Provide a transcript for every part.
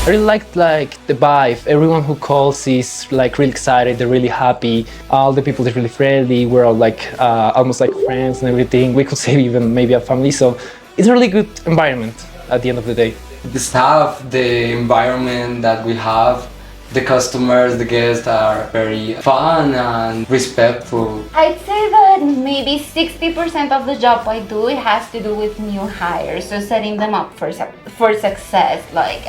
I really liked the vibe. Everyone who calls is like really excited. They're really happy. All the people are really friendly. We're all like almost like friends and everything. We could say even maybe a family. So it's a really good environment at the end of the day. The staff, the environment that we have, the customers, the guests are very fun and respectful. I'd say that maybe 60% of the job I do, it has to do with new hires, so setting them up for success, like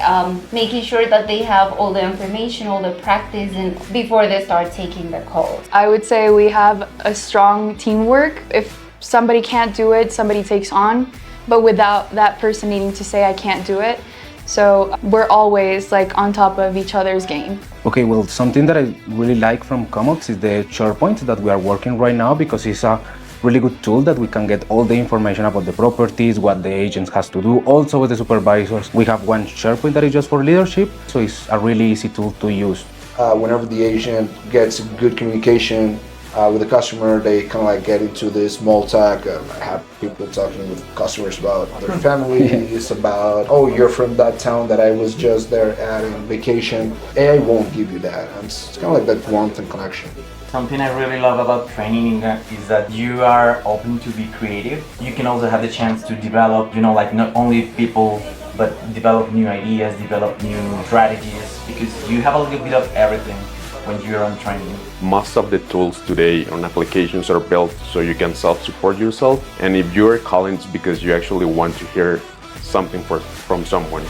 making sure that they have all the information, all the practice, and before they start taking the calls. I would say we have a strong teamwork. If somebody can't do it, somebody takes on, but without that person needing to say I can't do it. So we're always like on top of each other's game. Okay, well, something that I really like from ComOps is the SharePoint that we are working right now, because it's a really good tool that we can get all the information about the properties, what the agents has to do. Also with the supervisors, we have one SharePoint that is just for leadership, so it's a really easy tool to use. Whenever the agent gets good communication with the customer, they kind of like get into this small talk. I have people talking with customers about their families, about, oh, you're from that town that I was just there at on vacation. AI won't give you that. And it's kind of like that warmth and connection. Something I really love about training is that you are open to be creative. You can also have the chance to develop, like not only people, but develop new ideas, develop new strategies, because you have a little bit of everything when you're on training. Most of the tools today on applications are built so you can self-support yourself, and if you're calling, it's because you actually want to hear something from someone.